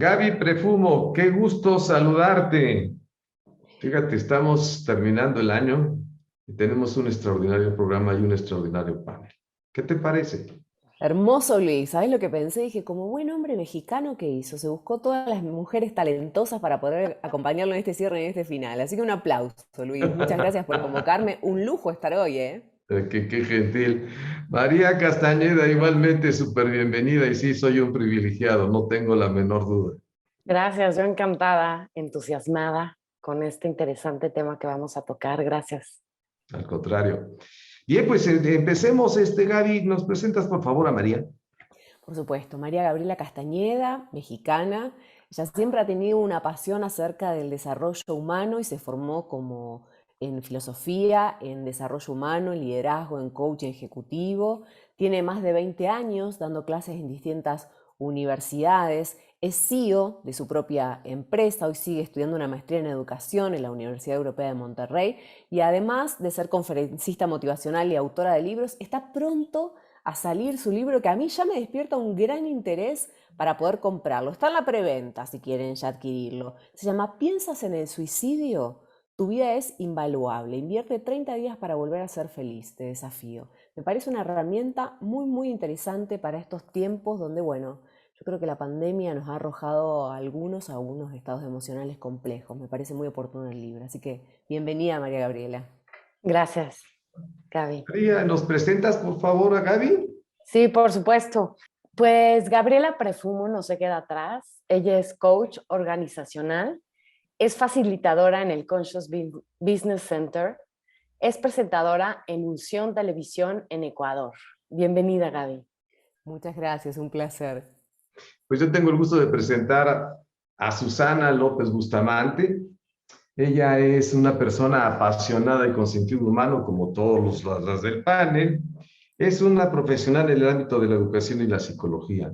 Gaby Prefumo, qué gusto saludarte. Fíjate, estamos terminando el año y tenemos un extraordinario programa y un extraordinario panel. ¿Qué te parece? Hermoso, Luis. ¿Sabes lo que pensé? Dije, como buen hombre mexicano, ¿qué hizo? Se buscó todas las mujeres talentosas para poder acompañarlo en este cierre y en este final. Así que un aplauso, Luis. Muchas gracias por convocarme. Un lujo estar hoy, ¿eh? Qué gentil. María Castañeda, igualmente súper bienvenida y sí, soy un privilegiado, no tengo la menor duda. Gracias, yo encantada, entusiasmada con este interesante tema que vamos a tocar. Gracias. Al contrario. Bien, pues empecemos, Gaby, ¿nos presentas por favor a María? Por supuesto, María Gabriela Castañeda, mexicana. Ella siempre ha tenido una pasión acerca del desarrollo humano y se formó como en filosofía, en desarrollo humano, en liderazgo, en coaching ejecutivo. Tiene más de 20 años dando clases en distintas universidades. Es CEO de su propia empresa. Hoy sigue estudiando una maestría en educación en la Universidad Europea de Monterrey. Y además de ser conferencista motivacional y autora de libros, está pronto a salir su libro que a mí ya me despierta un gran interés para poder comprarlo. Está en la preventa si quieren ya adquirirlo. Se llama ¿Piensas en el suicidio? Tu vida es invaluable. Invierte 30 días para volver a ser feliz. Te desafío. Me parece una herramienta muy interesante para estos tiempos donde, bueno, yo creo que la pandemia nos ha arrojado a algunos estados emocionales complejos. Me parece muy oportuno el libro. Así que bienvenida, María Gabriela. Gracias, Gaby. María, ¿nos presentas por favor a Gaby? Sí, por supuesto. Pues Gabriela Prefumo no se queda atrás. Ella es coach organizacional, es facilitadora en el Conscious Business Center, es presentadora en Unción Televisión en Ecuador. Bienvenida, Gaby. Muchas gracias, un placer. Pues yo tengo el gusto de presentar a Susana López Bustamante. Ella es una persona apasionada y con sentido humano, como todos las del panel. Es una profesional en el ámbito de la educación y la psicología,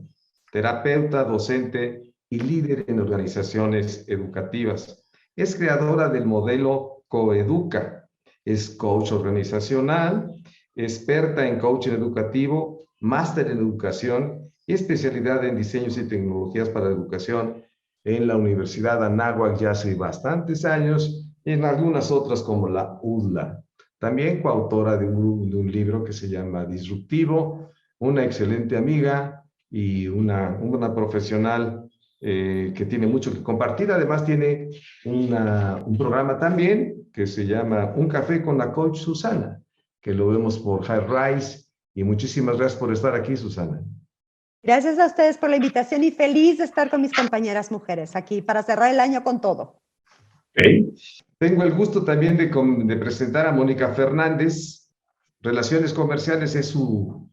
terapeuta, docente y líder en organizaciones educativas. Es creadora del modelo Coeduca. Es coach organizacional, experta en coaching educativo, máster en educación y especialidad en diseños y tecnologías para la educación en la Universidad Anáhuac ya hace bastantes años y en algunas otras como la UDLA. También coautora de un libro que se llama Disruptivo, una excelente amiga y una profesional que tiene mucho que compartir. Además tiene un programa también que se llama Un Café con la Coach Susana, que lo vemos por High Rise. Y muchísimas gracias por estar aquí, Susana. Gracias a ustedes por la invitación y feliz de estar con mis compañeras mujeres aquí para cerrar el año con todo. Okay. Tengo el gusto también de presentar a Mónica Fernández. Relaciones comerciales es su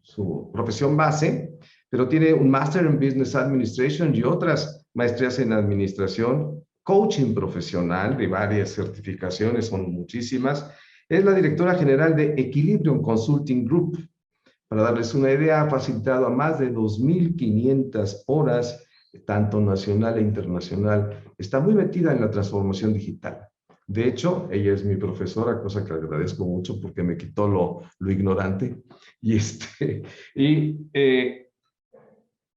profesión base, pero tiene un máster en Business Administration y otras maestrías en administración, coaching profesional de varias certificaciones, son muchísimas. Es la directora general de Equilibrium Consulting Group. Para darles una idea, ha facilitado a más de 2.500 horas, tanto nacional e internacional. Está muy metida en la transformación digital. De hecho, ella es mi profesora, cosa que le agradezco mucho porque me quitó lo ignorante. Y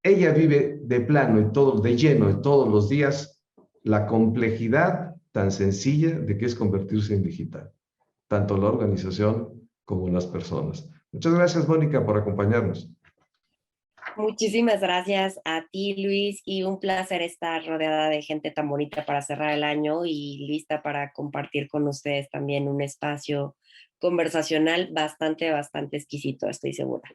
ella vive de plano y todo, de lleno, de todos los días, la complejidad tan sencilla de que es convertirse en digital, tanto la organización como las personas. Muchas gracias, Mónica, por acompañarnos. Muchísimas gracias a ti, Luis, y un placer estar rodeada de gente tan bonita para cerrar el año y lista para compartir con ustedes también un espacio conversacional bastante exquisito, estoy segura.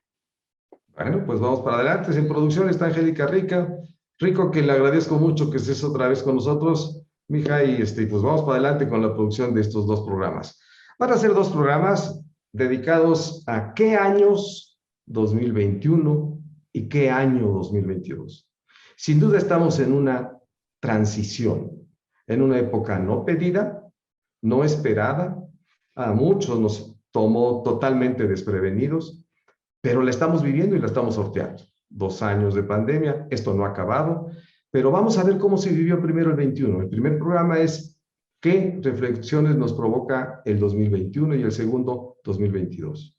Bueno, pues vamos para adelante. En producción está Angélica Rico, que le agradezco mucho que estés otra vez con nosotros, mija, y pues vamos para adelante con la producción de estos dos programas. Van a ser dos programas dedicados a qué años 2021 y qué año 2022. Sin duda estamos en una transición, en una época no pedida, no esperada, a muchos nos tomó totalmente desprevenidos, pero la estamos viviendo y la estamos sorteando. 2 años de pandemia, esto no ha acabado, pero vamos a ver cómo se vivió primero el 21. El primer programa es qué reflexiones nos provoca el 2021 y el segundo 2022.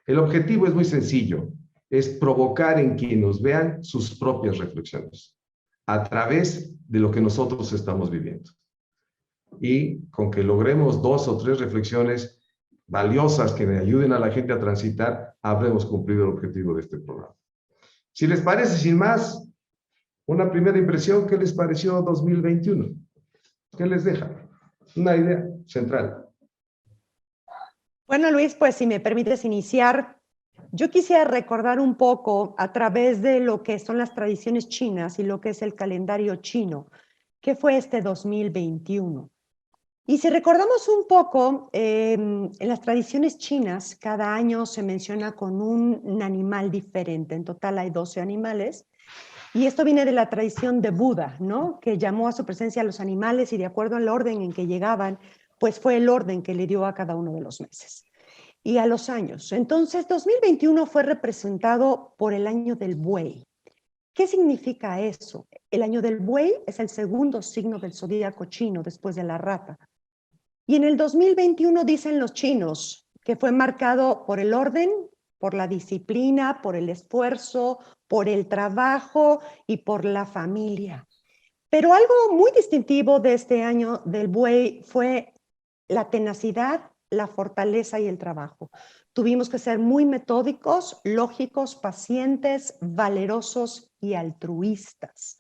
El objetivo es muy sencillo, es provocar en quienes nos vean sus propias reflexiones. a través de lo que nosotros estamos viviendo. Y con que logremos 2 o 3 reflexiones valiosas que le ayuden a la gente a transitar, habremos cumplido el objetivo de este programa. Si les parece, sin más, una primera impresión, ¿qué les pareció 2021? ¿Qué les deja? Una idea central. Bueno, Luis, pues si me permites iniciar, yo quisiera recordar un poco a través de lo que son las tradiciones chinas y lo que es el calendario chino, qué fue este 2021. Y si recordamos un poco, en las tradiciones chinas, cada año se menciona con un animal diferente. En total hay 12 animales. Y esto viene de la tradición de Buda, ¿no? Que llamó a su presencia a los animales y de acuerdo al orden en que llegaban, pues fue el orden que le dio a cada uno de los meses y a los años. Entonces, 2021 fue representado por el año del buey. ¿Qué significa eso? El año del buey es el segundo signo del zodíaco chino después de la rata. Y en el 2021 dicen los chinos que fue marcado por el orden, por la disciplina, por el esfuerzo, por el trabajo y por la familia. Pero algo muy distintivo de este año del buey fue la tenacidad, la fortaleza y el trabajo. Tuvimos que ser muy metódicos, lógicos, pacientes, valerosos y altruistas.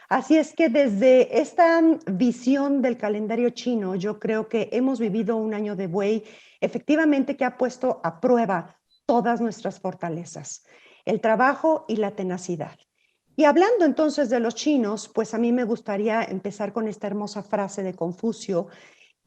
Así es que desde esta visión del calendario chino, yo creo que hemos vivido un año de buey efectivamente que ha puesto a prueba todas nuestras fortalezas, el trabajo y la tenacidad. Y hablando entonces de los chinos, pues a mí me gustaría empezar con esta hermosa frase de Confucio,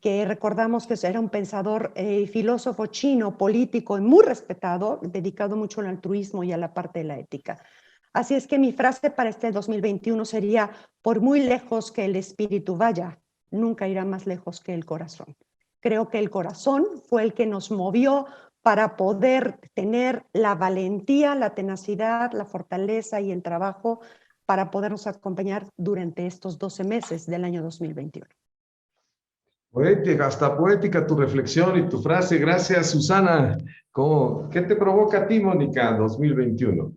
que recordamos que era un pensador y filósofo chino, político y muy respetado, dedicado mucho al altruismo y a la parte de la ética. Así es que mi frase para este 2021 sería: por muy lejos que el espíritu vaya, nunca irá más lejos que el corazón. Creo que el corazón fue el que nos movió para poder tener la valentía, la tenacidad, la fortaleza y el trabajo para podernos acompañar durante estos 12 meses del año 2021. Poética, hasta poética tu reflexión y tu frase. Gracias, Susana. ¿Qué te provoca a ti, Mónica, 2021?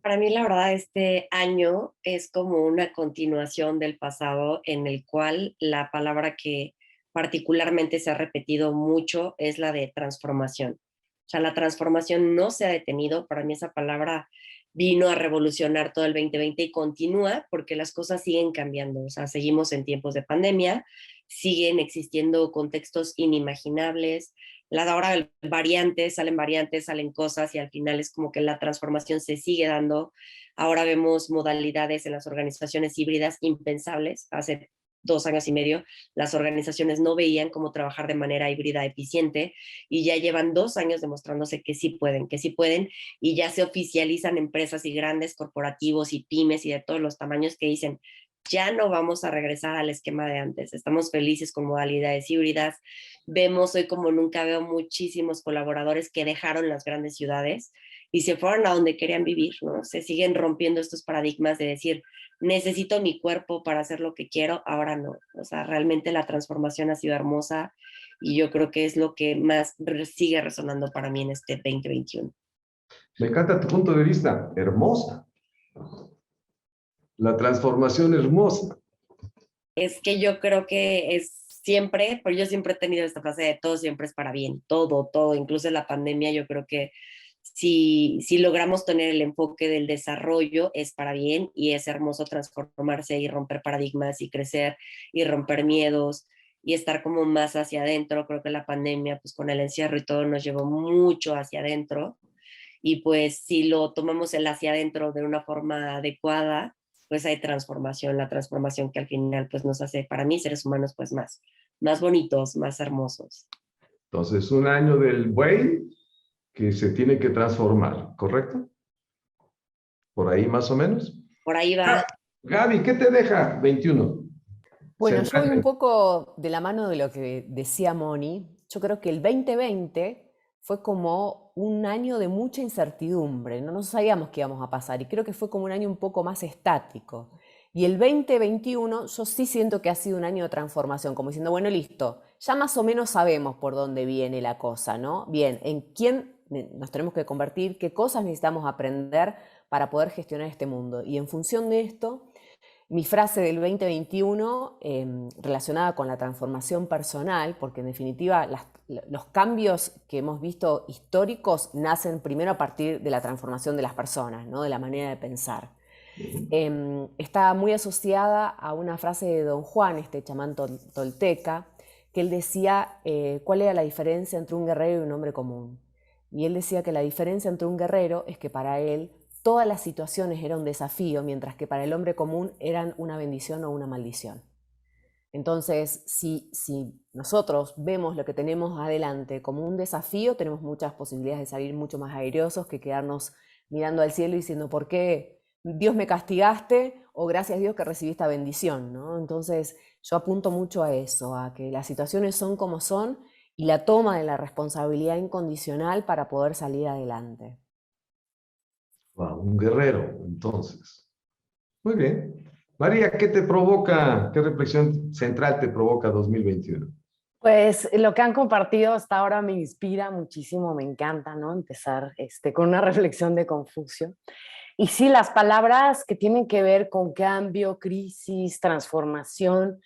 Para mí, la verdad, este año es como una continuación del pasado en el cual la palabra que particularmente se ha repetido mucho es la de transformación. O sea, la transformación no se ha detenido. Para mí esa palabra vino a revolucionar todo el 2020 y continúa porque las cosas siguen cambiando. O sea, seguimos en tiempos de pandemia, siguen existiendo contextos inimaginables. Ahora variantes, salen cosas y al final es como que la transformación se sigue dando. Ahora vemos modalidades en las organizaciones híbridas impensables. Hace 2 años y medio las organizaciones no veían cómo trabajar de manera híbrida eficiente y ya llevan 2 años demostrándose que sí pueden y ya se oficializan empresas y grandes corporativos y pymes y de todos los tamaños que dicen: ya no vamos a regresar al esquema de antes, estamos felices con modalidades híbridas. Vemos hoy como nunca, veo muchísimos colaboradores que dejaron las grandes ciudades y se fueron a donde querían vivir, ¿no? Se siguen rompiendo estos paradigmas de decir, necesito mi cuerpo para hacer lo que quiero, ahora no. O sea, realmente la transformación ha sido hermosa y yo creo que es lo que más sigue resonando para mí en este 2021. Me encanta tu punto de vista. Hermosa. La transformación hermosa. Es que yo creo que es siempre, pero yo siempre he tenido esta frase de todo siempre es para bien, todo, incluso en la pandemia yo creo que si logramos tener el enfoque del desarrollo es para bien y es hermoso transformarse y romper paradigmas y crecer y romper miedos y estar como más hacia adentro. Creo que la pandemia pues con el encierro y todo nos llevó mucho hacia adentro y pues si lo tomamos el hacia adentro de una forma adecuada, pues hay transformación, la transformación que al final pues nos hace, para mí, seres humanos pues más bonitos, más hermosos. Entonces, un año del buey que se tiene que transformar, ¿correcto? Por ahí más o menos. Por ahí va. Gaby, ¿qué te deja 21? Bueno, yo voy un poco de la mano de lo que decía Moni. Yo creo que el 2020 fue como un año de mucha incertidumbre, no sabíamos qué íbamos a pasar y creo que fue como un año un poco más estático. Y el 2021 yo sí siento que ha sido un año de transformación, como diciendo, bueno, listo, ya más o menos sabemos por dónde viene la cosa, ¿no? Bien, ¿en quién nos tenemos que convertir, qué cosas necesitamos aprender para poder gestionar este mundo. Y en función de esto, mi frase del 2021 relacionada con la transformación personal, porque en definitiva los cambios que hemos visto históricos nacen primero a partir de la transformación de las personas, ¿no? De la manera de pensar. Está muy asociada a una frase de Don Juan, este chamán tolteca, que él decía cuál era la diferencia entre un guerrero y un hombre común. Y él decía que la diferencia entre un guerrero es que para él todas las situaciones eran un desafío, mientras que para el hombre común eran una bendición o una maldición. Entonces, si nosotros vemos lo que tenemos adelante como un desafío, tenemos muchas posibilidades de salir mucho más airosos que quedarnos mirando al cielo y diciendo, ¿por qué Dios me castigaste? O gracias a Dios que recibí esta bendición, ¿no? Entonces, yo apunto mucho a eso, a que las situaciones son como son y la toma de la responsabilidad incondicional para poder salir adelante. Wow, un guerrero, entonces. Muy bien. María, ¿qué te provoca, qué reflexión central te provoca 2021? Pues lo que han compartido hasta ahora me inspira muchísimo, me encanta, ¿no? Empezar con una reflexión de Confucio. Y sí, las palabras que tienen que ver con cambio, crisis, transformación,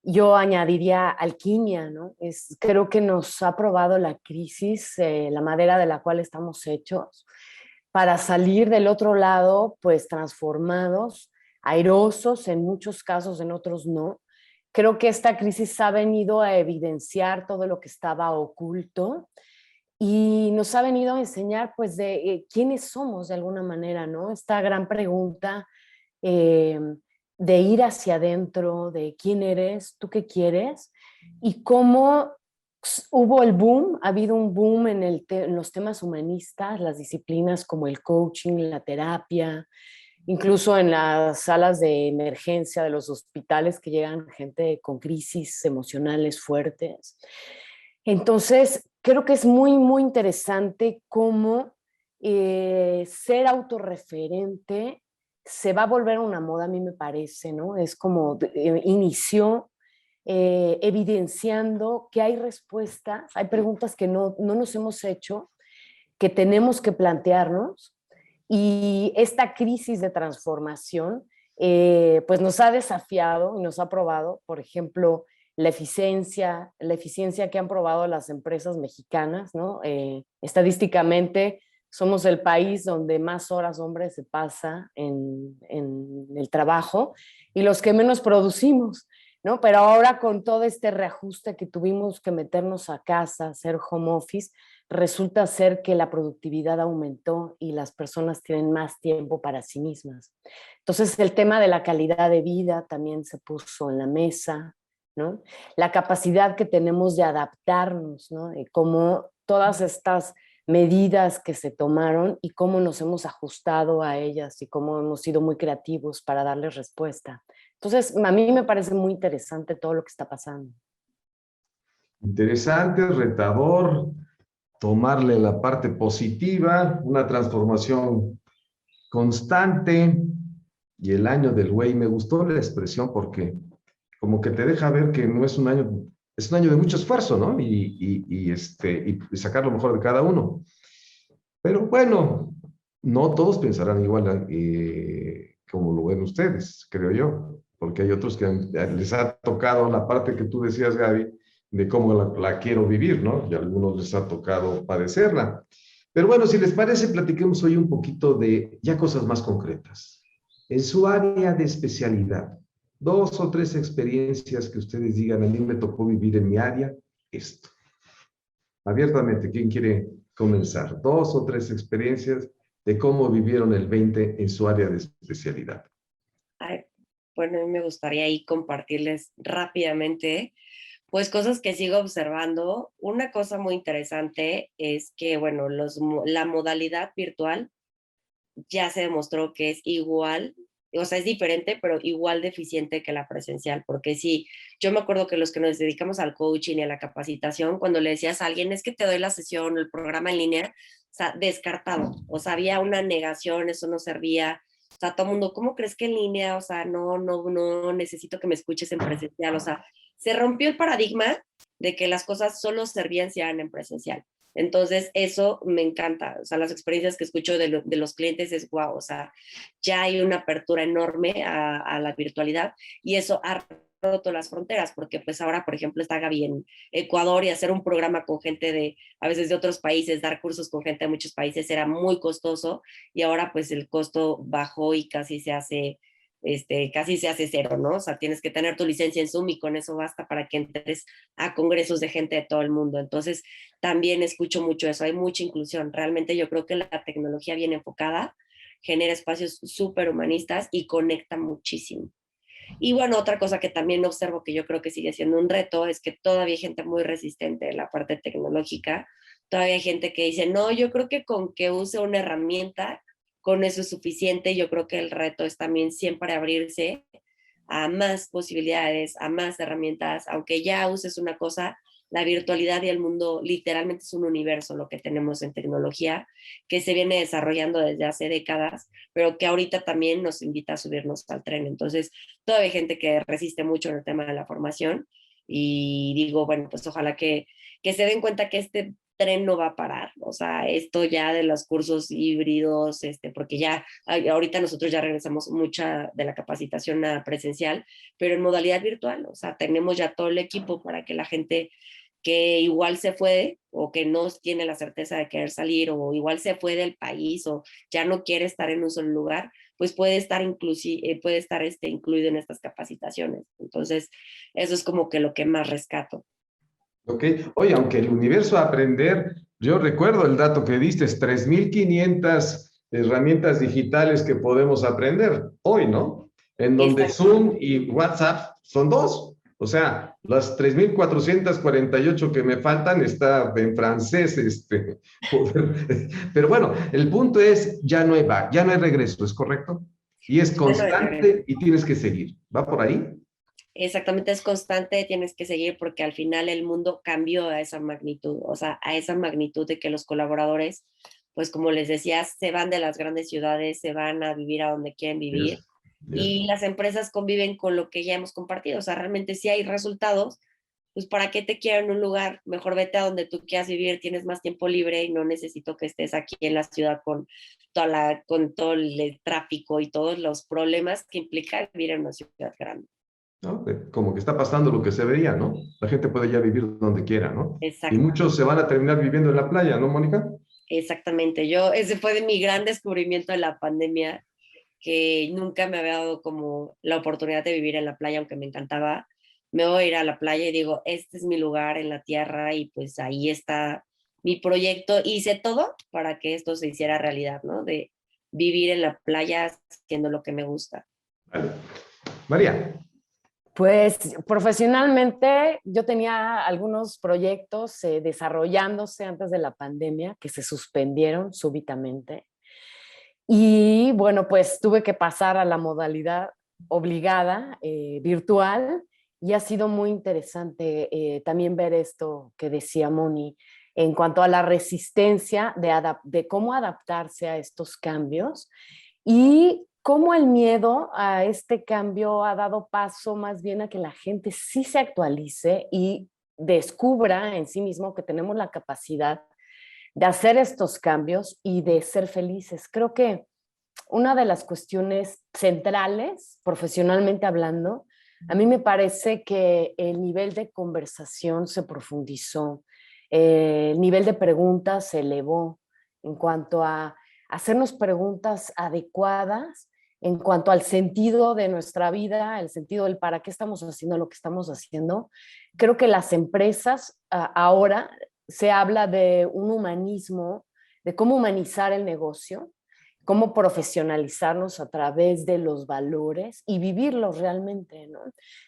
yo añadiría alquimia, ¿no? Creo que nos ha probado la crisis, la madera de la cual estamos hechos, para salir del otro lado, pues transformados, airosos en muchos casos, en otros no. Creo que esta crisis ha venido a evidenciar todo lo que estaba oculto y nos ha venido a enseñar pues de quiénes somos de alguna manera, ¿no? Esta gran pregunta de ir hacia adentro, de quién eres, tú qué quieres y cómo hubo el boom, ha habido un boom en los temas humanistas, las disciplinas como el coaching, la terapia, incluso en las salas de emergencia de los hospitales que llegan gente con crisis emocionales fuertes. Entonces, creo que es muy, muy interesante cómo ser autorreferente se va a volver una moda, a mí me parece, ¿no? Es como inició evidenciando que hay respuestas, hay preguntas que no nos hemos hecho, que tenemos que plantearnos, y esta crisis de transformación pues nos ha desafiado y nos ha probado, por ejemplo, la eficiencia que han probado las empresas mexicanas, ¿no? Estadísticamente somos el país donde más horas hombre se pasa en el trabajo y los que menos producimos, ¿no? Pero ahora con todo este reajuste que tuvimos que meternos a casa, hacer home office, resulta ser que la productividad aumentó y las personas tienen más tiempo para sí mismas. Entonces el tema de la calidad de vida también se puso en la mesa, ¿no? La capacidad que tenemos de adaptarnos, ¿no? Y cómo todas estas medidas que se tomaron y cómo nos hemos ajustado a ellas y cómo hemos sido muy creativos para darles respuesta. Entonces, a mí me parece muy interesante todo lo que está pasando. Interesante, retador, tomarle la parte positiva, una transformación constante. Y el año del güey, me gustó la expresión porque como que te deja ver que no es un año, es un año de mucho esfuerzo, ¿no? Y sacar lo mejor de cada uno. Pero bueno, no todos pensarán igual como lo ven ustedes, creo yo, porque hay otros que les ha tocado la parte que tú decías, Gaby, de cómo la quiero vivir, ¿no? Y a algunos les ha tocado padecerla. Pero bueno, si les parece, platiquemos hoy un poquito de ya cosas más concretas. En su área de especialidad, 2 o 3 experiencias que ustedes digan, a mí me tocó vivir en mi área esto. Abiertamente, ¿quién quiere comenzar? 2 o 3 experiencias de cómo vivieron el 20 en su área de especialidad. Ay, bueno, a mí me gustaría ahí compartirles rápidamente pues cosas que sigo observando. Una cosa muy interesante es que, bueno, la modalidad virtual ya se demostró que es igual, o sea, es diferente, pero igual de eficiente que la presencial, porque sí, yo me acuerdo que los que nos dedicamos al coaching y a la capacitación, cuando le decías a alguien, es que te doy la sesión, el programa en línea, o sea, descartado, o sea, había una negación, eso no servía, o sea, todo el mundo, ¿cómo crees que en línea? O sea, no necesito que me escuches en presencial, o sea, se rompió el paradigma de que las cosas solo servían si eran en presencial. Entonces, eso me encanta. O sea, las experiencias que escucho de los clientes es wow. O sea, ya hay una apertura enorme a la virtualidad y eso ha roto las fronteras, porque pues ahora, por ejemplo, está Gaby en Ecuador y hacer un programa con gente a veces de otros países, dar cursos con gente de muchos países era muy costoso y ahora pues el costo bajó y casi se hace cero, ¿no? O sea, tienes que tener tu licencia en Zoom y con eso basta para que entres a congresos de gente de todo el mundo. Entonces, también escucho mucho eso, hay mucha inclusión. Realmente yo creo que la tecnología bien enfocada genera espacios súper humanistas y conecta muchísimo. Y bueno, otra cosa que también observo que yo creo que sigue siendo un reto es que todavía hay gente muy resistente en la parte tecnológica. Todavía hay gente que dice, no, yo creo que con que use una herramienta, con eso es suficiente. Yo creo que el reto es también siempre abrirse a más posibilidades, a más herramientas. Aunque ya uses una cosa, la virtualidad y el mundo literalmente es un universo lo que tenemos en tecnología, que se viene desarrollando desde hace décadas, pero que ahorita también nos invita a subirnos al tren. Entonces, todavía hay gente que resiste mucho en el tema de la formación y digo, bueno, pues ojalá que se den cuenta que este tren no va a parar, o sea, esto ya de los cursos híbridos, porque ya ahorita nosotros ya regresamos mucha de la capacitación a presencial, pero en modalidad virtual, o sea, tenemos ya todo el equipo para que la gente que igual se fue o que no tiene la certeza de querer salir o igual se fue del país o ya no quiere estar en un solo lugar, pues puede estar incluido en estas capacitaciones. Entonces, eso es como que lo que más rescato. Ok, oye, aunque el universo a aprender, yo recuerdo el dato que diste, es 3.500 herramientas digitales que podemos aprender hoy, ¿no? En donde Zoom y WhatsApp son dos. O sea, las 3.448 que me faltan está en francés, Pero bueno, el punto es, ya no hay regreso, ¿es correcto? Y es constante y tienes que seguir. ¿Va por ahí? Exactamente, es constante, tienes que seguir porque al final el mundo cambió a esa magnitud, o sea, a esa magnitud de que los colaboradores, pues como les decía, se van de las grandes ciudades, se van a vivir a donde quieren vivir y las empresas conviven con lo que ya hemos compartido, o sea, realmente si hay resultados, pues ¿para qué te quiero en un lugar? Mejor vete a donde tú quieras vivir, tienes más tiempo libre y no necesito que estés aquí en la ciudad con todo el tráfico y todos los problemas que implica vivir en una ciudad grande. ¿No? Como que está pasando lo que se veía, ¿no? La gente puede ya vivir donde quiera, ¿no? Y Exacto. muchos se van a terminar viviendo en la playa, ¿no, Mónica? Exactamente, ese fue de mi gran descubrimiento de la pandemia, que nunca me había dado como la oportunidad de vivir en la playa, aunque me encantaba. Me voy a ir a la playa y digo, este es mi lugar en la tierra y pues ahí está mi proyecto. Hice todo para que esto se hiciera realidad, ¿no? De vivir en la playa haciendo lo que me gusta. Vale. María. Pues profesionalmente yo tenía algunos proyectos desarrollándose antes de la pandemia que se suspendieron súbitamente. Y bueno, pues tuve que pasar a la modalidad obligada, virtual, y ha sido muy interesante también ver esto que decía Moni en cuanto a la resistencia de cómo adaptarse a estos cambios y cómo el miedo a este cambio ha dado paso más bien a que la gente sí se actualice y descubra en sí mismo que tenemos la capacidad de hacer estos cambios y de ser felices. Creo que una de las cuestiones centrales, profesionalmente hablando, a mí me parece que el nivel de conversación se profundizó, el nivel de preguntas se elevó en cuanto a hacernos preguntas adecuadas en cuanto al sentido de nuestra vida, el sentido del para qué estamos haciendo lo que estamos haciendo. Creo que las empresas ahora se habla de un humanismo, de cómo humanizar el negocio, cómo profesionalizarnos a través de los valores y vivirlos realmente, ¿no?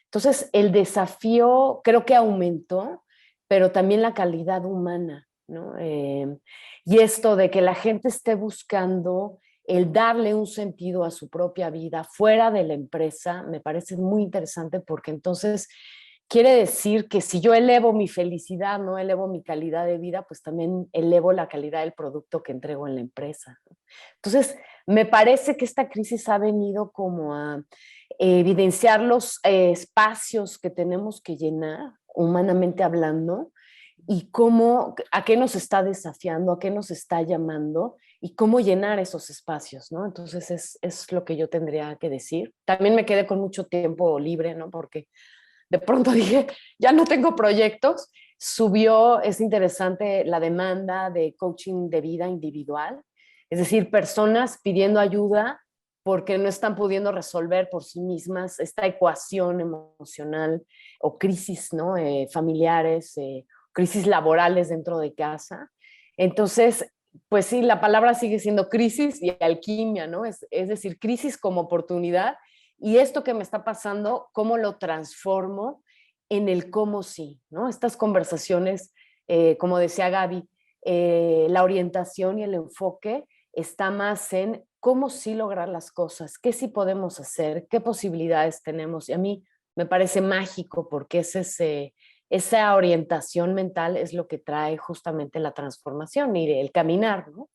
Entonces, el desafío creo que aumentó, pero también la calidad humana, ¿no? Y esto de que la gente esté buscando el darle un sentido a su propia vida fuera de la empresa, me parece muy interesante porque entonces quiere decir que si yo elevo mi felicidad, no elevo mi calidad de vida, pues también elevo la calidad del producto que entrego en la empresa. Entonces, me parece que esta crisis ha venido como a evidenciar los espacios que tenemos que llenar, humanamente hablando, y cómo, a qué nos está desafiando, a qué nos está llamando y cómo llenar esos espacios, ¿no? Entonces es lo que yo tendría que decir. También me quedé con mucho tiempo libre, ¿no? Porque de pronto dije, ya no tengo proyectos. Subió, es interesante, la demanda de coaching de vida individual, es decir, personas pidiendo ayuda porque no están pudiendo resolver por sí mismas esta ecuación emocional o crisis, ¿no? Familiares, crisis laborales dentro de casa. Entonces, pues sí, la palabra sigue siendo crisis y alquimia, ¿no? Es decir, crisis como oportunidad y esto que me está pasando, ¿cómo lo transformo en el cómo sí, ¿no? Estas conversaciones, como decía Gaby, la orientación y el enfoque está más en cómo sí lograr las cosas, qué sí podemos hacer, qué posibilidades tenemos. Y a mí me parece mágico porque esa orientación mental es lo que trae justamente la transformación y el caminar, ¿no?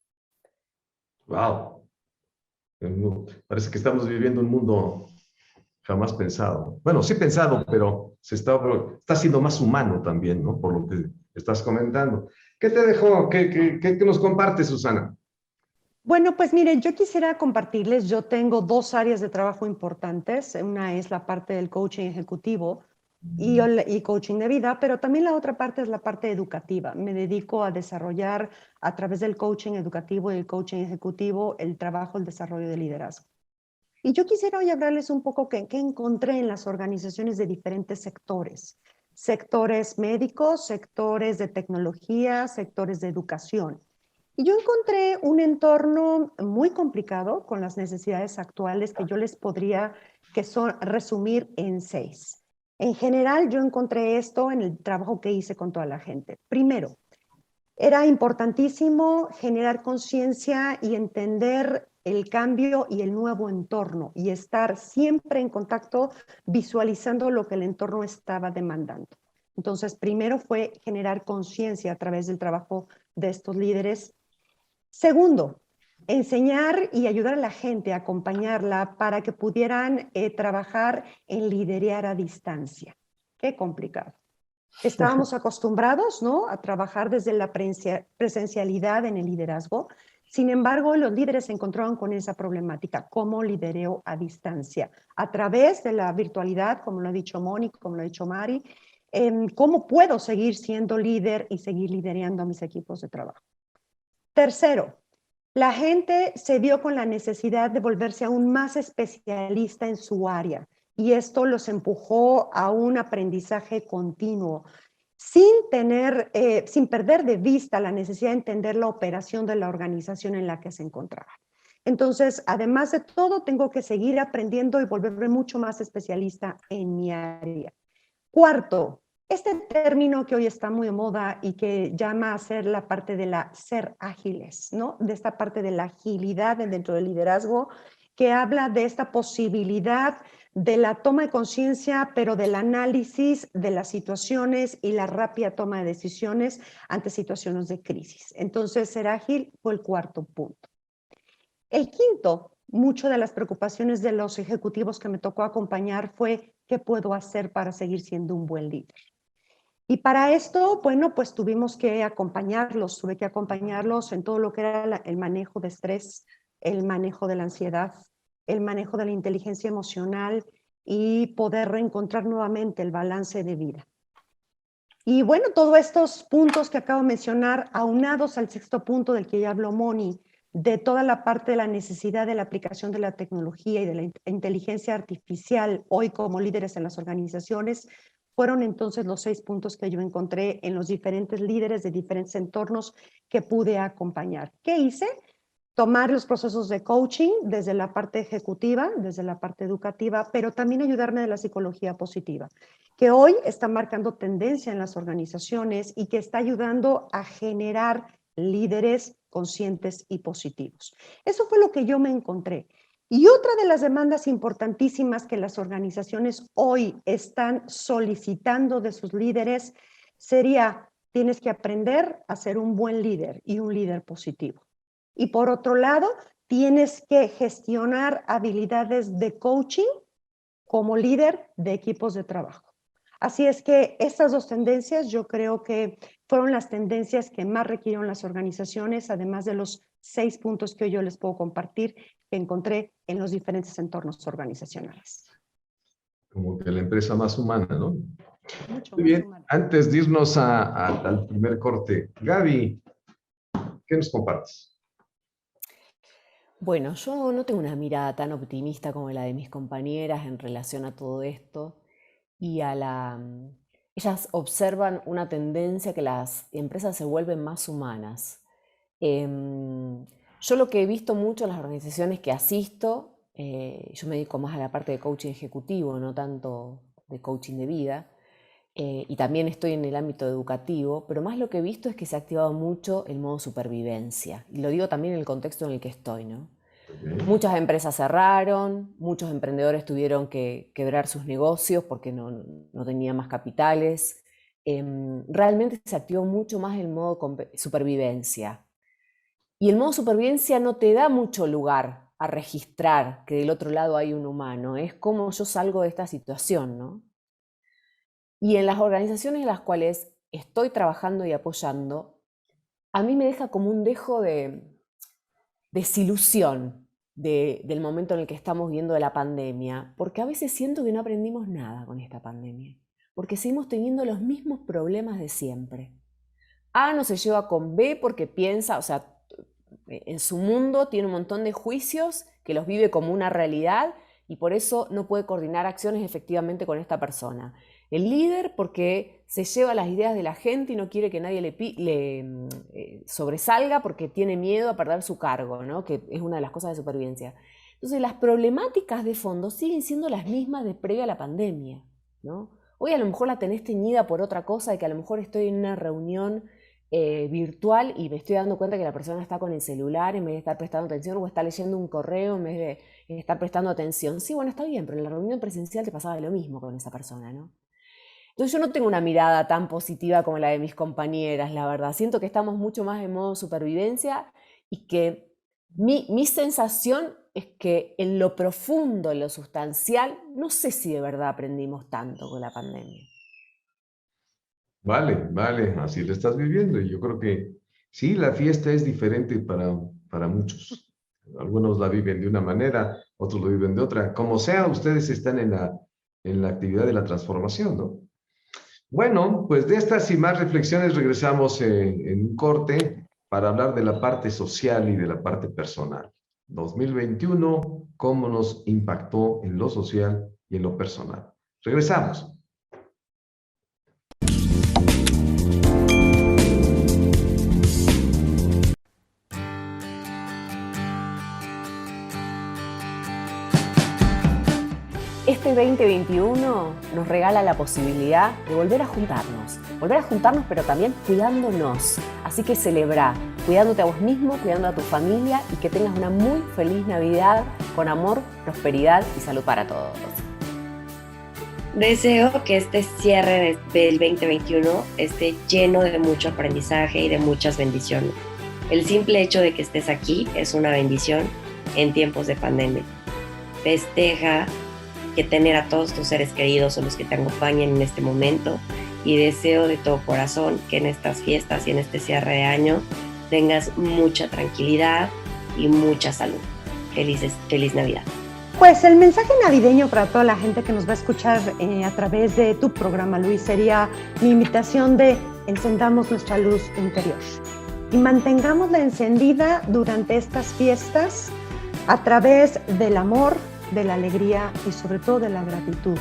Wow. Parece que estamos viviendo un mundo jamás pensado. Bueno, sí pensado, pero está siendo más humano también, ¿no? Por lo que estás comentando. ¿Qué te dejó? ¿Qué nos compartes, Susana? Bueno, pues miren, yo quisiera compartirles, yo tengo dos áreas de trabajo importantes. Una es la parte del coaching ejecutivo y coaching de vida, pero también la otra parte es la parte educativa. Me dedico a desarrollar a través del coaching educativo y el coaching ejecutivo el trabajo, el desarrollo de liderazgo. Y yo quisiera hoy hablarles un poco qué encontré en las organizaciones de diferentes sectores. Sectores médicos, sectores de tecnología, sectores de educación. Y yo encontré un entorno muy complicado con las necesidades actuales que yo les podría resumir en 6. En general, yo encontré esto en el trabajo que hice con toda la gente. Primero, era importantísimo generar conciencia y entender el cambio y el nuevo entorno y estar siempre en contacto visualizando lo que el entorno estaba demandando. Entonces, primero fue generar conciencia a través del trabajo de estos líderes. Segundo, enseñar y ayudar a la gente, a acompañarla para que pudieran trabajar en liderar a distancia. Qué complicado. Estábamos acostumbrados, ¿no?, a trabajar desde la presencialidad en el liderazgo. Sin embargo, los líderes se encontraron con esa problemática. ¿Cómo lidereo a distancia? A través de la virtualidad, como lo ha dicho Mónica, como lo ha dicho Mari. ¿Cómo puedo seguir siendo líder y seguir liderando a mis equipos de trabajo? Tercero, la gente se vio con la necesidad de volverse aún más especialista en su área y esto los empujó a un aprendizaje continuo sin perder de vista la necesidad de entender la operación de la organización en la que se encontraba. Entonces, además de todo, tengo que seguir aprendiendo y volverme mucho más especialista en mi área. Cuarto, este término que hoy está muy de moda y que llama a ser la parte de ser ágiles, ¿no? De esta parte de la agilidad dentro del liderazgo, que habla de esta posibilidad de la toma de conciencia, pero del análisis de las situaciones y la rápida toma de decisiones ante situaciones de crisis. Entonces, ser ágil fue el cuarto punto. El quinto, mucho de las preocupaciones de los ejecutivos que me tocó acompañar fue ¿qué puedo hacer para seguir siendo un buen líder? Y para esto, bueno, pues tuvimos que acompañarlos, tuve que acompañarlos en todo lo que era el manejo de estrés, el manejo de la ansiedad, el manejo de la inteligencia emocional y poder reencontrar nuevamente el balance de vida. Y bueno, todos estos puntos que acabo de mencionar, aunados al sexto punto del que ya habló Moni, de toda la parte de la necesidad de la aplicación de la tecnología y de la inteligencia artificial hoy como líderes en las organizaciones, fueron entonces los 6 puntos que yo encontré en los diferentes líderes de diferentes entornos que pude acompañar. ¿Qué hice? Tomar los procesos de coaching desde la parte ejecutiva, desde la parte educativa, pero también ayudarme de la psicología positiva, que hoy está marcando tendencia en las organizaciones y que está ayudando a generar líderes conscientes y positivos. Eso fue lo que yo me encontré. Y otra de las demandas importantísimas que las organizaciones hoy están solicitando de sus líderes sería, tienes que aprender a ser un buen líder y un líder positivo. Y por otro lado, tienes que gestionar habilidades de coaching como líder de equipos de trabajo. Así es que estas dos tendencias yo creo que fueron las tendencias que más requirieron las organizaciones, además de los 6 puntos que hoy yo les puedo compartir que encontré en los diferentes entornos organizacionales. Como que la empresa más humana, ¿no? Mucho Muy más bien, humano. antes de irnos al primer corte, Gaby, ¿qué nos compartes? Bueno, yo no tengo una mirada tan optimista como la de mis compañeras en relación a todo esto y ellas observan una tendencia que las empresas se vuelven más humanas. Yo lo que he visto mucho en las organizaciones que asisto, yo me dedico más a la parte de coaching ejecutivo, no tanto de coaching de vida, y también estoy en el ámbito educativo, pero más lo que he visto es que se ha activado mucho el modo supervivencia, y lo digo también en el contexto en el que estoy, ¿no? Muchas empresas cerraron, muchos emprendedores tuvieron que quebrar sus negocios porque no tenían más capitales. Realmente se activó mucho más el modo supervivencia. Y el modo supervivencia no te da mucho lugar a registrar que del otro lado hay un humano. Es como yo salgo de esta situación, ¿no? Y en las organizaciones en las cuales estoy trabajando y apoyando, a mí me deja como un dejo de desilusión del momento en el que estamos viendo de la pandemia, porque a veces siento que no aprendimos nada con esta pandemia, porque seguimos teniendo los mismos problemas de siempre. A no se lleva con B porque piensa, o sea, en su mundo tiene un montón de juicios que los vive como una realidad y por eso no puede coordinar acciones efectivamente con esta persona. El líder porque se lleva las ideas de la gente y no quiere que nadie le sobresalga porque tiene miedo a perder su cargo, ¿no? Que es una de las cosas de supervivencia. Entonces las problemáticas de fondo siguen siendo las mismas de previa a la pandemia, ¿no? Hoy a lo mejor la tenés teñida por otra cosa, de que a lo mejor estoy en una reunión virtual y me estoy dando cuenta que la persona está con el celular en vez de estar prestando atención o está leyendo un correo en vez de estar prestando atención. Sí, bueno, está bien, pero en la reunión presencial te pasaba lo mismo con esa persona, ¿no? Entonces yo no tengo una mirada tan positiva como la de mis compañeras, la verdad. Siento que estamos mucho más en modo supervivencia y que mi sensación es que en lo profundo, en lo sustancial, no sé si de verdad aprendimos tanto con la pandemia. Vale, así lo estás viviendo. Y yo creo que sí, la fiesta es diferente para muchos. Algunos la viven de una manera, otros lo viven de otra. Como sea, ustedes están en la actividad de la transformación, ¿no? Bueno, pues de estas y más reflexiones regresamos en un corte para hablar de la parte social y de la parte personal. 2021, cómo nos impactó en lo social y en lo personal. Regresamos. Este 2021 nos regala la posibilidad de volver a juntarnos pero también cuidándonos. Así que celebra, cuidándote a vos mismo, cuidando a tu familia y que tengas una muy feliz Navidad con amor, prosperidad y salud para todos. Deseo que este cierre del 2021 esté lleno de mucho aprendizaje y de muchas bendiciones. El simple hecho de que estés aquí es una bendición en tiempos de pandemia. Festeja que tener a todos tus seres queridos o los que te acompañen en este momento y deseo de todo corazón que en estas fiestas y en este cierre de año tengas mucha tranquilidad y mucha salud. Feliz Navidad. Pues el mensaje navideño para toda la gente que nos va a escuchar a través de tu programa, Luis, sería mi invitación de encendamos nuestra luz interior y mantengámosla encendida durante estas fiestas a través del amor, de la alegría y sobre todo de la gratitud,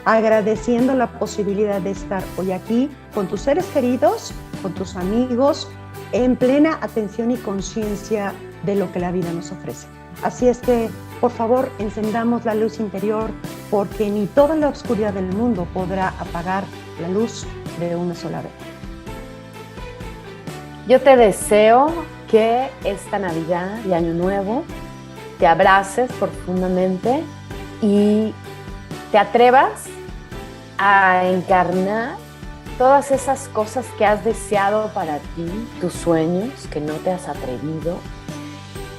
agradeciendo la posibilidad de estar hoy aquí con tus seres queridos, con tus amigos, en plena atención y conciencia de lo que la vida nos ofrece. Así es que, por favor, encendamos la luz interior porque ni toda la oscuridad del mundo podrá apagar la luz de una sola vez. Yo te deseo que esta Navidad y Año Nuevo te abraces profundamente y te atrevas a encarnar todas esas cosas que has deseado para ti, tus sueños que no te has atrevido,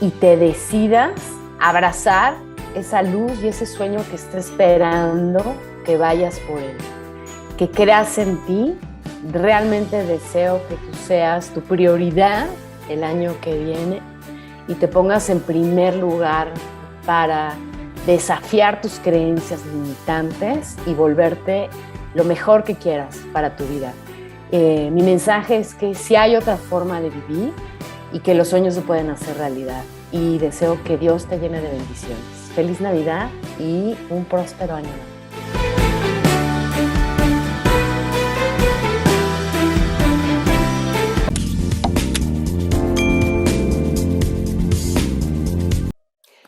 y te decidas a abrazar esa luz y ese sueño que está esperando que vayas por él. Que creas en ti, realmente deseo que tú seas tu prioridad el año que viene y te pongas en primer lugar para desafiar tus creencias limitantes y volverte lo mejor que quieras para tu vida. Mi mensaje es que sí hay otra forma de vivir y que los sueños se pueden hacer realidad. Y deseo que Dios te llene de bendiciones. Feliz Navidad y un próspero año nuevo.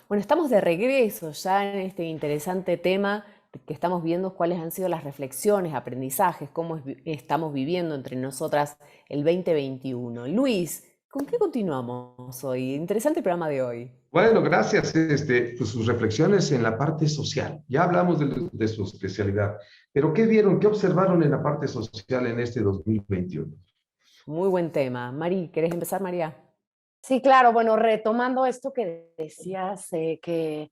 Bueno, estamos de regreso ya en este interesante tema que estamos viendo cuáles han sido las reflexiones, aprendizajes, cómo estamos viviendo entre nosotras el 2021. Luis, ¿con qué continuamos hoy? Interesante el programa de hoy. Bueno, gracias. Pues sus reflexiones en la parte social. Ya hablamos de su especialidad, pero ¿qué vieron, qué observaron en la parte social en este 2021? Muy buen tema. Mari, ¿querés empezar, María? Sí, claro. Bueno, retomando esto que decías, que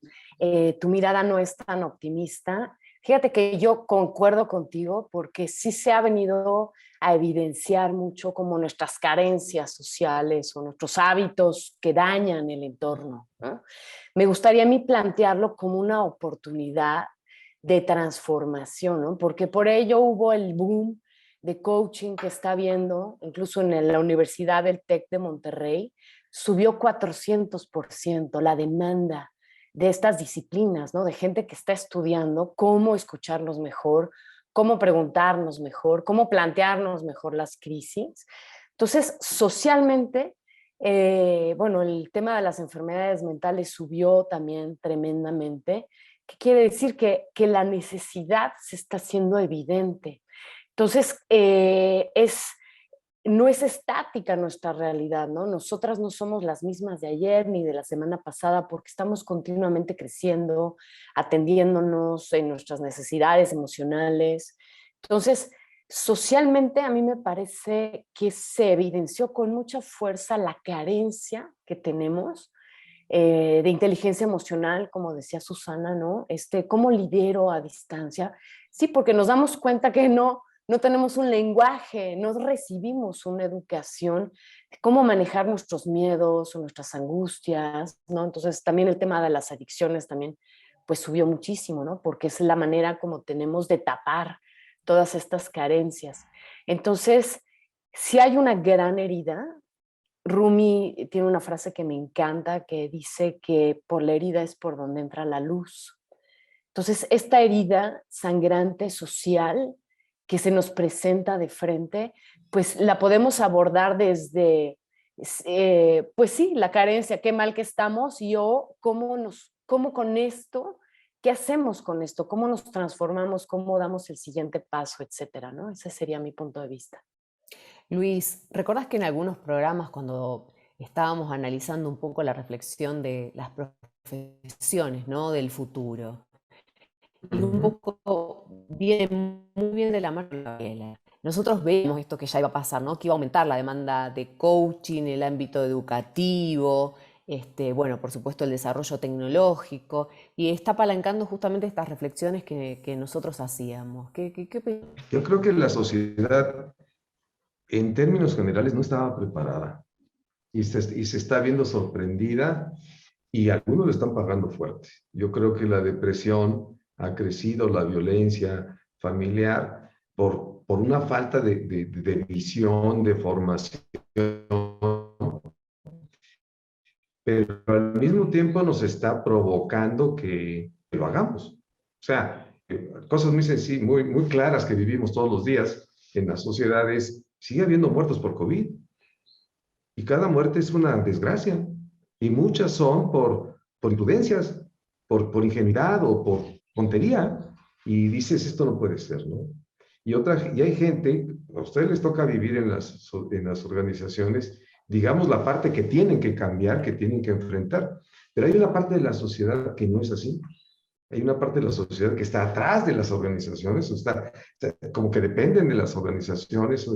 tu mirada no es tan optimista, fíjate que yo concuerdo contigo porque sí se ha venido a evidenciar mucho como nuestras carencias sociales o nuestros hábitos que dañan el entorno, ¿no? Me gustaría a mí plantearlo como una oportunidad de transformación, ¿no? Porque por ello hubo el boom de coaching que está habiendo, incluso en la Universidad del TEC de Monterrey, subió 400% la demanda de estas disciplinas, ¿no? De gente que está estudiando cómo escucharnos mejor, cómo preguntarnos mejor, cómo plantearnos mejor las crisis. Entonces, socialmente, bueno, el tema de las enfermedades mentales subió también tremendamente. ¿Qué quiere decir? Que la necesidad se está haciendo evidente. Entonces, no es estática nuestra realidad, ¿no? Nosotras no somos las mismas de ayer ni de la semana pasada porque estamos continuamente creciendo, atendiéndonos en nuestras necesidades emocionales. Entonces, socialmente a mí me parece que se evidenció con mucha fuerza la carencia que tenemos de inteligencia emocional, como decía Susana, ¿no? ¿Cómo lidero a distancia? Sí, porque nos damos cuenta que no tenemos un lenguaje, no recibimos una educación de cómo manejar nuestros miedos o nuestras angustias, ¿no? Entonces también el tema de las adicciones también pues subió muchísimo, ¿no? Porque es la manera como tenemos de tapar todas estas carencias. Entonces, si hay una gran herida, Rumi tiene una frase que me encanta que dice que por la herida es por donde entra la luz. Entonces, esta herida sangrante social que se nos presenta de frente, pues la podemos abordar desde, pues sí, la carencia, qué mal que estamos y cómo con esto, qué hacemos con esto, cómo nos transformamos, cómo damos el siguiente paso, etcétera, ¿no? Ese sería mi punto de vista. Luis, ¿recordás que en algunos programas cuando estábamos analizando un poco la reflexión de las profesiones, ¿no? Del futuro? Y un poco viene muy bien de la mano de Gabriela. Nosotros vemos esto que ya iba a pasar, ¿no? Que iba a aumentar la demanda de coaching en el ámbito educativo, bueno, por supuesto el desarrollo tecnológico, y está apalancando justamente estas reflexiones que nosotros hacíamos. ¿Qué opinas? Yo creo que la sociedad, en términos generales, no estaba preparada y se está viendo sorprendida y algunos lo están pagando fuerte. Yo creo que la depresión ha crecido, la violencia familiar, por una falta de visión, de formación, pero al mismo tiempo nos está provocando que lo hagamos. O sea, cosas muy sencillas, muy claras que vivimos todos los días en las sociedades. Sigue habiendo muertos por COVID y cada muerte es una desgracia y muchas son por imprudencias, por ingenuidad o por tontería y dices, esto no puede ser, ¿no? Y hay gente, a ustedes les toca vivir en las organizaciones, digamos, la parte que tienen que cambiar, que tienen que enfrentar. Pero hay una parte de la sociedad que no es así. Hay una parte de la sociedad que está atrás de las organizaciones, está como que dependen de las organizaciones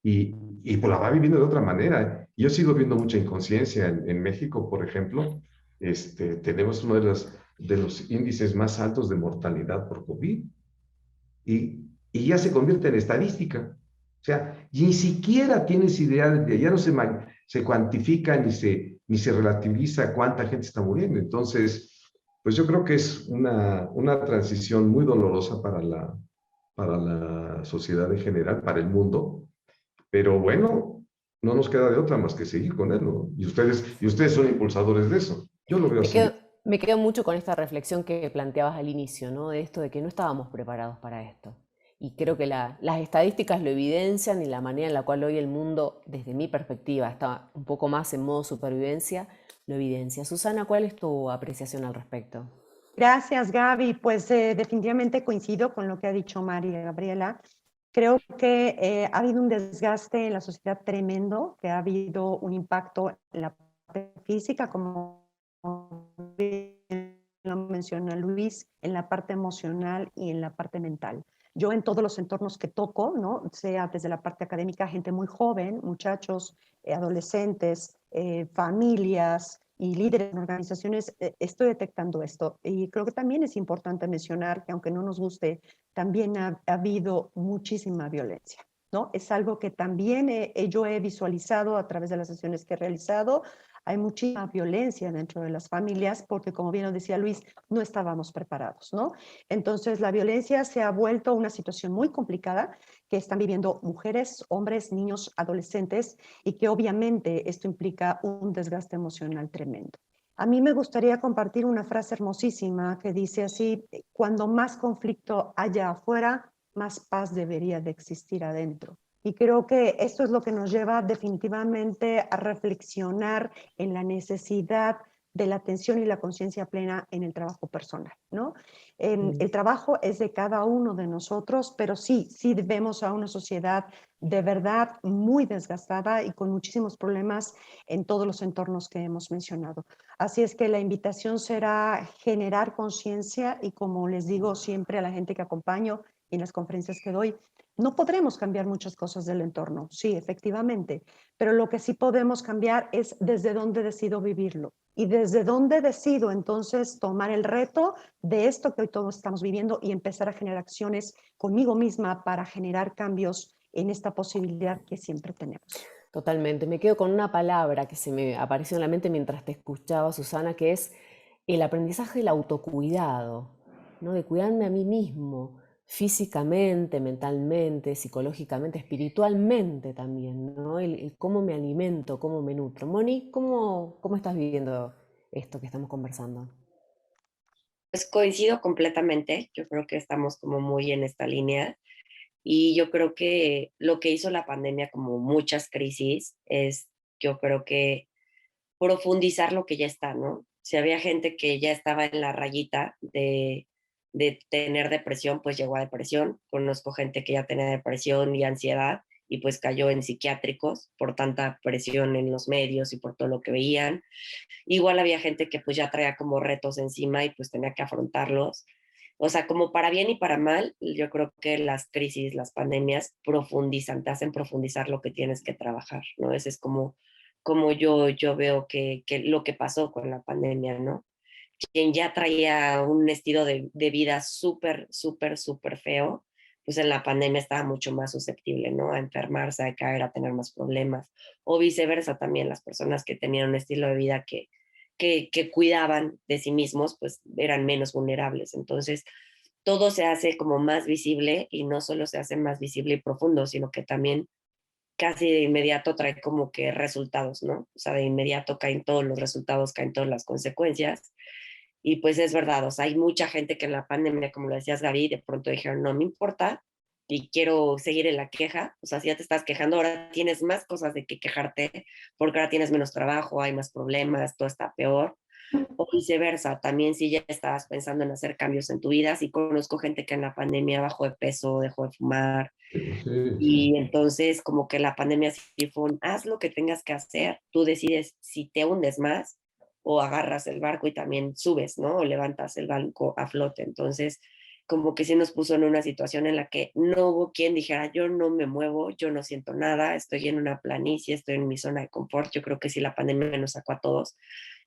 y pues la va viviendo de otra manera. Yo sigo viendo mucha inconsciencia en México, por ejemplo. Tenemos uno de los índices más altos de mortalidad por COVID y ya se convierte en estadística. O sea, ni siquiera tienes idea, ya no se cuantifica ni se relativiza cuánta gente está muriendo. Entonces, pues yo creo que es una transición muy dolorosa para la sociedad en general, para el mundo. Pero bueno, no nos queda de otra más que seguir con él, ¿no? Y ustedes son impulsadores de eso. Yo lo veo Me así. quedo, me quedo mucho con esta reflexión que planteabas al inicio, ¿no? De esto de que no estábamos preparados para esto. Y creo que las estadísticas lo evidencian y la manera en la cual hoy el mundo, desde mi perspectiva, está un poco más en modo supervivencia, lo evidencia. Susana, ¿cuál es tu apreciación al respecto? Gracias, Gaby. Pues definitivamente coincido con lo que ha dicho María Gabriela. Creo que ha habido un desgaste en la sociedad tremendo, que ha habido un impacto en la parte física, como bien lo menciona Luis, en la parte emocional y en la parte mental. Yo en todos los entornos que toco, ¿no? Sea desde la parte académica, gente muy joven, muchachos, adolescentes, familias y líderes en organizaciones, estoy detectando esto. Y creo que también es importante mencionar que aunque no nos guste, también ha habido muchísima violencia, ¿no? Es algo que también yo he visualizado a través de las sesiones que he realizado. Hay muchísima violencia dentro de las familias porque, como bien lo decía Luis, no estábamos preparados, ¿no? Entonces, la violencia se ha vuelto una situación muy complicada que están viviendo mujeres, hombres, niños, adolescentes, y que obviamente esto implica un desgaste emocional tremendo. A mí me gustaría compartir una frase hermosísima que dice así: cuando más conflicto haya afuera, más paz debería de existir adentro. Y creo que esto es lo que nos lleva definitivamente a reflexionar en la necesidad de la atención y la conciencia plena en el trabajo personal, ¿no? El trabajo es de cada uno de nosotros, pero sí vemos a una sociedad de verdad muy desgastada y con muchísimos problemas en todos los entornos que hemos mencionado. Así es que la invitación será generar conciencia y, como les digo siempre a la gente que acompaño en las conferencias que doy, no podremos cambiar muchas cosas del entorno, sí, efectivamente, pero lo que sí podemos cambiar es desde dónde decido vivirlo y desde dónde decido entonces tomar el reto de esto que hoy todos estamos viviendo y empezar a generar acciones conmigo misma para generar cambios en esta posibilidad que siempre tenemos. Totalmente. Me quedo con una palabra que se me apareció en la mente mientras te escuchaba, Susana, que es el aprendizaje del autocuidado, ¿no? De cuidarme a mí mismo, físicamente, mentalmente, psicológicamente, espiritualmente también, ¿no? El cómo me alimento, cómo me nutro. Moni, ¿cómo estás viviendo esto que estamos conversando? Pues coincido completamente, yo creo que estamos como muy en esta línea y yo creo que lo que hizo la pandemia, como muchas crisis, es yo creo que profundizar lo que ya está, ¿no? Si había gente que ya estaba en la rayita de tener depresión, pues llegó a depresión. Conozco gente que ya tenía depresión y ansiedad y pues cayó en psiquiátricos por tanta presión en los medios y por todo lo que veían. Igual había gente que pues ya traía como retos encima y pues tenía que afrontarlos. O sea, como para bien y para mal, yo creo que las crisis, las pandemias profundizan, te hacen profundizar lo que tienes que trabajar, ¿no? Ese es como yo veo que lo que pasó con la pandemia, ¿no? Quien ya traía un estilo de vida súper, súper, súper feo, pues en la pandemia estaba mucho más susceptible, ¿no? A enfermarse, a caer, a tener más problemas. O viceversa también, las personas que tenían un estilo de vida que cuidaban de sí mismos, pues eran menos vulnerables. Entonces, todo se hace como más visible y no solo se hace más visible y profundo, sino que también casi de inmediato trae como que resultados, ¿no? O sea, de inmediato caen todos los resultados, caen todas las consecuencias. Y pues es verdad, o sea, hay mucha gente que en la pandemia, como lo decías, Gaby, de pronto dijeron, no me importa y quiero seguir en la queja. O sea, si ya te estás quejando, ahora tienes más cosas de que quejarte, porque ahora tienes menos trabajo, hay más problemas, todo está peor. O viceversa, también si ya estabas pensando en hacer cambios en tu vida, sí conozco gente que en la pandemia bajó de peso, dejó de fumar, Sí, sí. y entonces como que la pandemia sí fue un, haz lo que tengas que hacer, tú decides si te hundes más o agarras el barco y también subes, ¿no? O levantas el barco a flote. Entonces, como que sí nos puso en una situación en la que no hubo quien dijera, yo no me muevo, yo no siento nada, estoy en una planicie, estoy en mi zona de confort. Yo creo que sí la pandemia nos sacó a todos,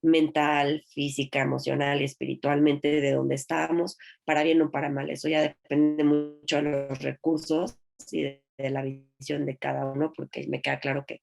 mental, física, emocional y espiritualmente, de donde estábamos, para bien o para mal. Eso ya depende mucho de los recursos y de la visión de cada uno, porque me queda claro que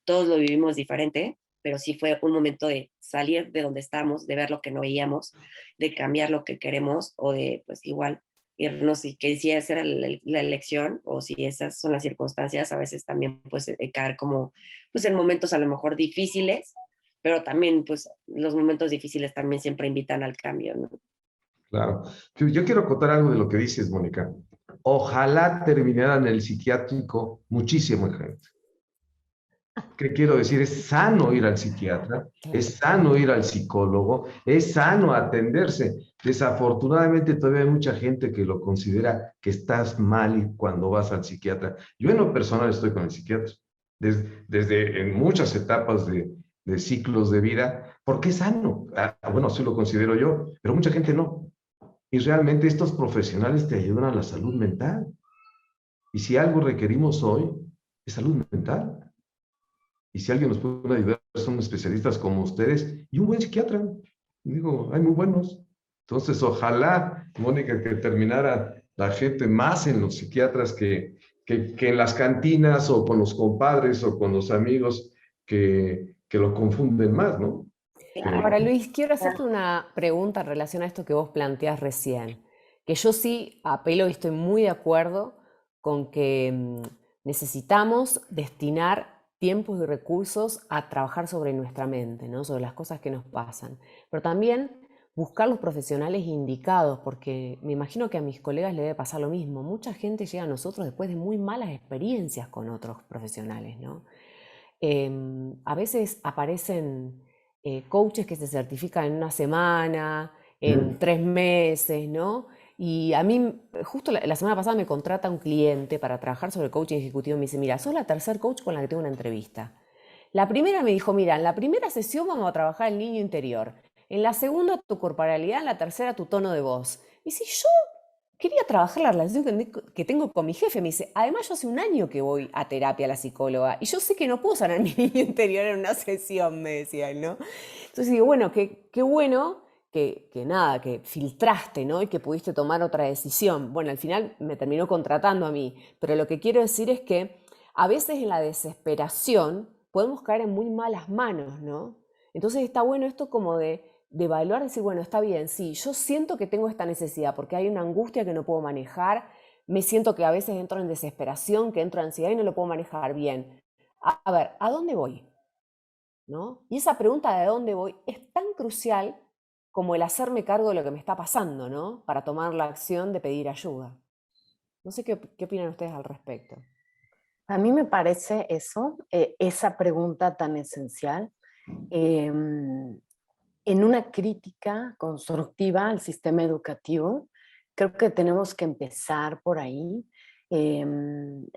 todos lo vivimos diferente, pero sí fue un momento de salir de donde estamos, de ver lo que no veíamos, de cambiar lo que queremos o de, pues igual, irnos y que si esa era la elección o si esas son las circunstancias, a veces también pues caer como pues en momentos a lo mejor difíciles, pero también pues los momentos difíciles también siempre invitan al cambio, ¿no? Claro. Yo quiero contar algo de lo que dices, Mónica. Ojalá terminaran el psiquiátrico muchísima gente. ¿Qué quiero decir? Es sano ir al psiquiatra, es sano ir al psicólogo, es sano atenderse. Desafortunadamente todavía hay mucha gente que lo considera que estás mal cuando vas al psiquiatra. Yo en lo personal estoy con el psiquiatra, desde en muchas etapas de ciclos de vida, porque es sano. Bueno, así lo considero yo, pero mucha gente no. Y realmente estos profesionales te ayudan a la salud mental. Y si algo requerimos hoy, es salud mental. Y si alguien nos puede ayudar, son especialistas como ustedes y un buen psiquiatra. Digo, hay muy buenos. Entonces, ojalá, Mónica, que terminara la gente más en los psiquiatras que en las cantinas o con los compadres o con los amigos que lo confunden más, ¿no? Ahora, Luis, quiero hacerte una pregunta en relación a esto que vos planteás recién, que yo sí apelo y estoy muy de acuerdo con que necesitamos destinar tiempos y recursos a trabajar sobre nuestra mente, ¿no? Sobre las cosas que nos pasan, pero también buscar los profesionales indicados, porque me imagino que a mis colegas les debe pasar lo mismo. Mucha gente llega a nosotros después de muy malas experiencias con otros profesionales, ¿no? A veces aparecen coaches que se certifican en una semana, en 3 meses, ¿no? Y a mí, justo la semana pasada me contrata un cliente para trabajar sobre coaching ejecutivo y me dice, mira, sos la tercer coach con la que tengo una entrevista. La primera me dijo, mira, en la primera sesión vamos a trabajar el niño interior, en la segunda tu corporalidad, en la tercera tu tono de voz. Y si yo quería trabajar la relación que tengo con mi jefe. Me dice, además yo hace un año que voy a terapia a la psicóloga y yo sé que no puedo sanar mi niño interior en una sesión, me decía él, ¿no? Entonces digo, bueno, qué bueno que nada, que filtraste, ¿no? Y que pudiste tomar otra decisión. Bueno, al final me terminó contratando a mí, pero lo que quiero decir es que a veces en la desesperación podemos caer en muy malas manos, ¿no? Entonces está bueno esto como de evaluar, decir, bueno, está bien, sí, yo siento que tengo esta necesidad porque hay una angustia que no puedo manejar, me siento que a veces entro en desesperación, que entro en ansiedad y no lo puedo manejar bien. A ver, ¿a dónde voy? ¿No? Y esa pregunta de dónde voy es tan crucial como el hacerme cargo de lo que me está pasando, ¿no? Para tomar la acción de pedir ayuda. No sé qué opinan ustedes al respecto. A mí me parece eso, esa pregunta tan esencial, en una crítica constructiva al sistema educativo. Creo que tenemos que empezar por ahí, en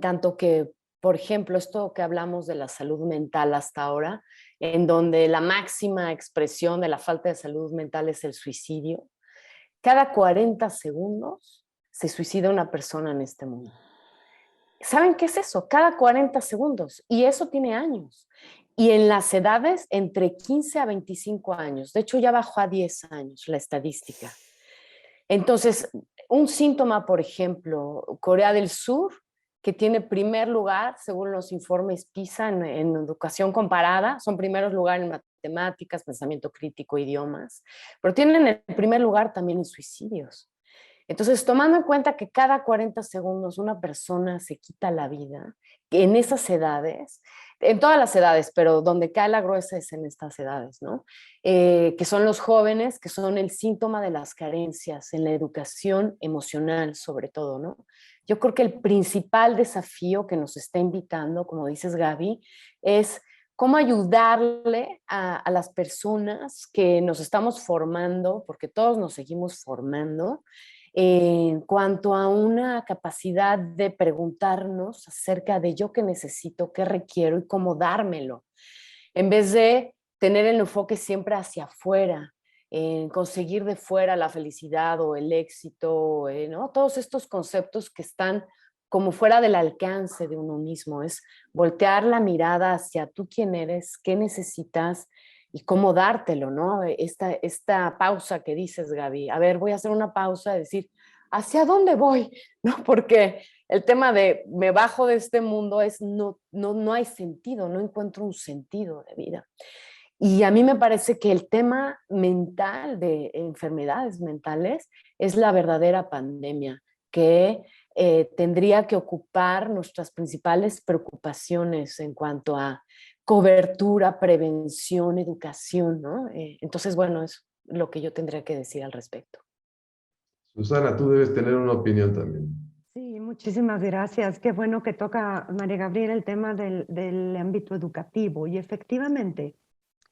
tanto que, por ejemplo, esto que hablamos de la salud mental hasta ahora, en donde la máxima expresión de la falta de salud mental es el suicidio. Cada 40 segundos se suicida una persona en este mundo. ¿Saben qué es eso? Cada 40 segundos. Y eso tiene años. Y en las edades entre 15 a 25 años. De hecho, ya bajó a 10 años la estadística. Entonces, un síntoma, por ejemplo, Corea del Sur, que tiene primer lugar, según los informes PISA, en educación comparada, son primeros lugares en matemáticas, pensamiento crítico, idiomas, pero tienen el primer lugar también en suicidios. Entonces, tomando en cuenta que cada 40 segundos una persona se quita la vida, en esas edades, en todas las edades, pero donde cae la gruesa es en estas edades, ¿no? Que son los jóvenes, que son el síntoma de las carencias en la educación emocional, sobre todo, ¿no? Yo creo que el principal desafío que nos está invitando, como dices, Gaby, es cómo ayudarle a las personas que nos estamos formando, porque todos nos seguimos formando, en cuanto a una capacidad de preguntarnos acerca de yo qué necesito, qué requiero y cómo dármelo, en vez de tener el enfoque siempre hacia afuera, en conseguir de fuera la felicidad o el éxito, ¿no? Todos estos conceptos que están como fuera del alcance de uno mismo, es voltear la mirada hacia tú quién eres, qué necesitas y cómo dártelo, ¿no? Esta pausa que dices, Gaby. A ver, voy a hacer una pausa, decir, ¿hacia dónde voy? ¿No? Porque el tema de me bajo de este mundo es no hay sentido, no encuentro un sentido de vida. Y a mí me parece que el tema mental de enfermedades mentales es la verdadera pandemia que tendría que ocupar nuestras principales preocupaciones en cuanto a cobertura, prevención, educación, ¿no? Entonces, bueno, es lo que yo tendría que decir al respecto. Susana, tú debes tener una opinión también. Sí, muchísimas gracias. Qué bueno que toca, María Gabriela, el tema del ámbito educativo. Y efectivamente,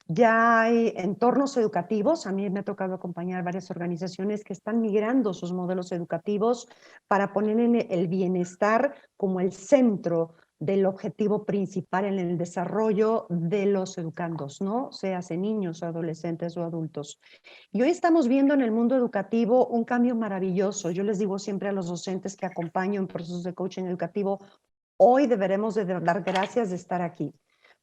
ya hay entornos educativos. A mí me ha tocado acompañar varias organizaciones que están migrando sus modelos educativos para poner en el bienestar como el centro del objetivo principal en el desarrollo de los educandos, ¿no? Sean niños, adolescentes o adultos. Y hoy estamos viendo en el mundo educativo un cambio maravilloso. Yo les digo siempre a los docentes que acompaño en procesos de coaching educativo, hoy deberemos de dar gracias de estar aquí,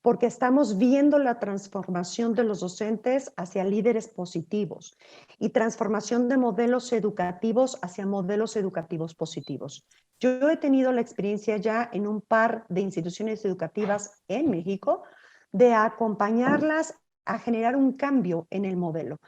porque estamos viendo la transformación de los docentes hacia líderes positivos y transformación de modelos educativos hacia modelos educativos positivos. Yo he tenido la experiencia ya en un par de instituciones educativas en México de acompañarlas a generar un cambio en el modelo.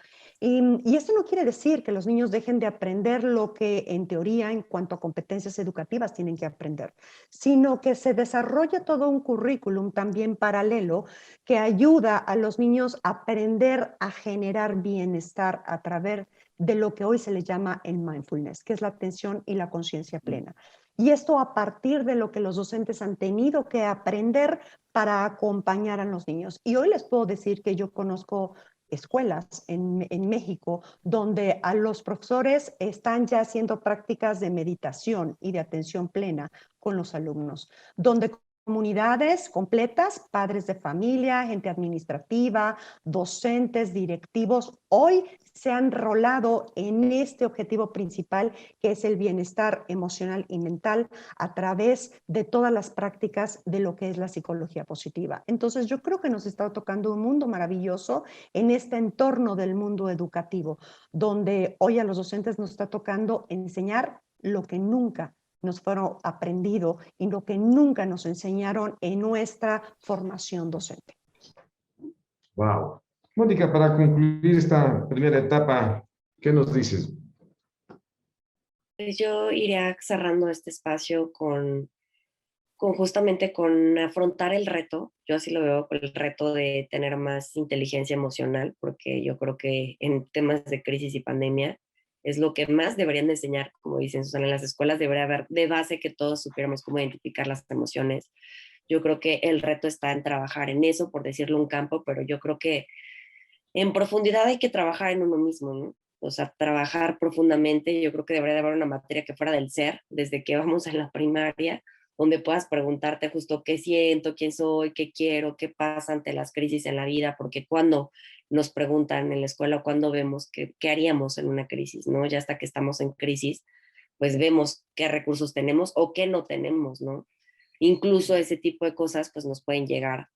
Y esto no quiere decir que los niños dejen de aprender lo que en teoría en cuanto a competencias educativas tienen que aprender, sino que se desarrolla todo un currículum también paralelo que ayuda a los niños a aprender a generar bienestar a través de lo que hoy se le llama el mindfulness, que es la atención y la conciencia plena. Y esto a partir de lo que los docentes han tenido que aprender para acompañar a los niños. Y hoy les puedo decir que yo conozco escuelas en México donde a los profesores están ya haciendo prácticas de meditación y de atención plena con los alumnos, donde comunidades completas, padres de familia, gente administrativa, docentes, directivos, hoy se han rolado en este objetivo principal que es el bienestar emocional y mental a través de todas las prácticas de lo que es la psicología positiva. Entonces yo creo que nos está tocando un mundo maravilloso en este entorno del mundo educativo, donde hoy a los docentes nos está tocando enseñar lo que nunca nos fueron aprendido y lo que nunca nos enseñaron en nuestra formación docente. Wow. Mónica, para concluir esta primera etapa, ¿qué nos dices? Pues yo iría cerrando este espacio con justamente con afrontar el reto. Yo así lo veo, con el reto de tener más inteligencia emocional, porque yo creo que en temas de crisis y pandemia es lo que más deberían de enseñar, como dicen Susana, en las escuelas debería haber de base que todos supiéramos cómo identificar las emociones. Yo creo que el reto está en trabajar en eso, por decirlo un campo, pero yo creo que en profundidad hay que trabajar en uno mismo, ¿no? O sea, trabajar profundamente. Yo creo que debería de haber una materia que fuera del ser, desde que vamos en la primaria, donde puedas preguntarte justo qué siento, quién soy, qué quiero, qué pasa ante las crisis en la vida, porque cuando nos preguntan en la escuela o cuando vemos qué haríamos en una crisis, ¿no? Ya hasta que estamos en crisis, pues vemos qué recursos tenemos o qué no tenemos, ¿no? Incluso ese tipo de cosas pues nos pueden llegar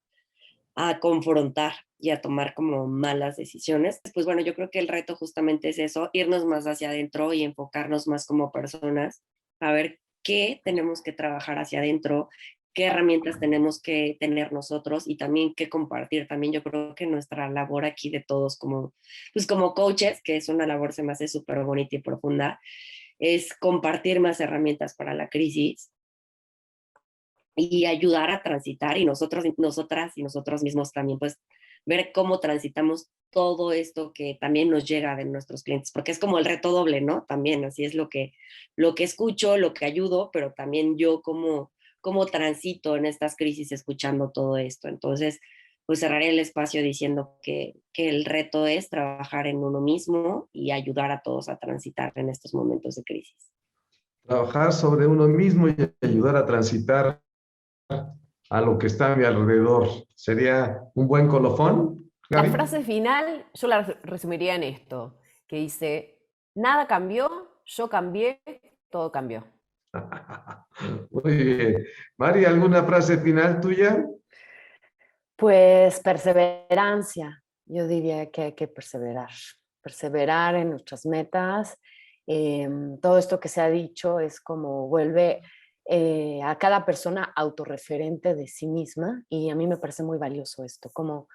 a confrontar y a tomar como malas decisiones. Pues bueno, yo creo que el reto justamente es eso, irnos más hacia adentro y enfocarnos más como personas, a ver qué tenemos que trabajar hacia adentro, qué herramientas tenemos que tener nosotros y también qué compartir. También yo creo que nuestra labor aquí de todos como, pues como coaches, que es una labor se me hace súper bonita y profunda, es compartir más herramientas para la crisis y ayudar a transitar y nosotros, nosotras y nosotros mismos también, pues ver cómo transitamos todo esto que también nos llega de nuestros clientes, porque es como el reto doble, ¿no? También así es lo que escucho, lo que ayudo, pero también yo como transito en estas crisis escuchando todo esto. Entonces, pues cerraré el espacio diciendo que el reto es trabajar en uno mismo y ayudar a todos a transitar en estos momentos de crisis. Trabajar sobre uno mismo y ayudar a transitar a lo que está a mi alrededor. ¿Sería un buen colofón, La Gaby? frase final yo la resumiría en esto, que dice, nada cambió, yo cambié, todo cambió. Muy bien. Mari, ¿alguna frase final tuya? Pues perseverancia. Yo diría que hay que perseverar en nuestras metas Todo esto que se ha dicho es como vuelve a cada persona autorreferente de sí misma, y a mí me parece muy valioso esto, como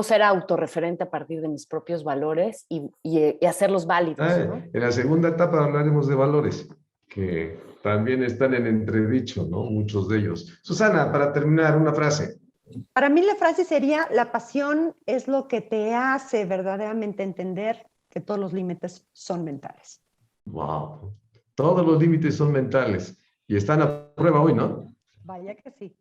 ser autorreferente a partir de mis propios valores y hacerlos válidos, ¿no? En la segunda etapa hablaremos de valores, que también están en entredicho, ¿no? Muchos de ellos. Susana, para terminar, una frase. Para mí la frase sería: la pasión es lo que te hace verdaderamente entender que todos los límites son mentales. Wow. Todos los límites son mentales y están a prueba hoy, ¿no? Vaya que sí.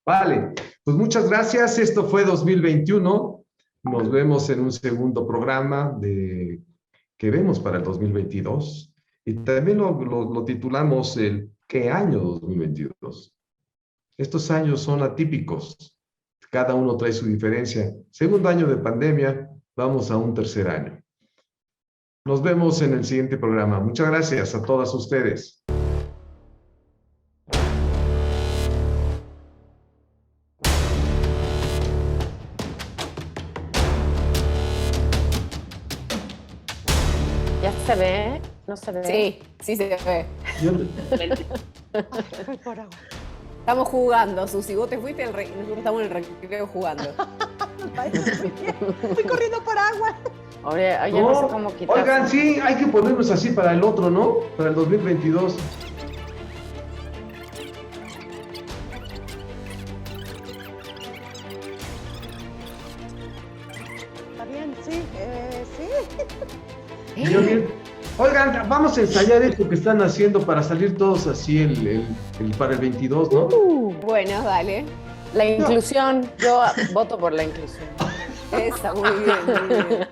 Vale, pues muchas gracias. Esto fue 2021. Nos vemos en un segundo programa que vemos para el 2022. Y también lo titulamos el ¿Qué año 2022? Estos años son atípicos. Cada uno trae su diferencia. Segundo año de pandemia, vamos a un tercer año. Nos vemos en el siguiente programa. Muchas gracias a todas ustedes. ¿Ya se ve? ¿No se ve? Sí, sí se ve. Voy por agua. Estamos jugando, Susi. Vos te fuiste, nosotros estamos en el recreo jugando. Fui corriendo por agua. Oye, no sé cómo quitar. Oigan, sí, hay que ponernos así para el otro, ¿no? Para el 2022. Está bien, sí, sí. Yo bien. Oigan, vamos a ensayar esto que están haciendo para salir todos así para el 22, ¿no? Bueno, dale. La inclusión, yo voto por la inclusión. Esa, muy bien, muy bien.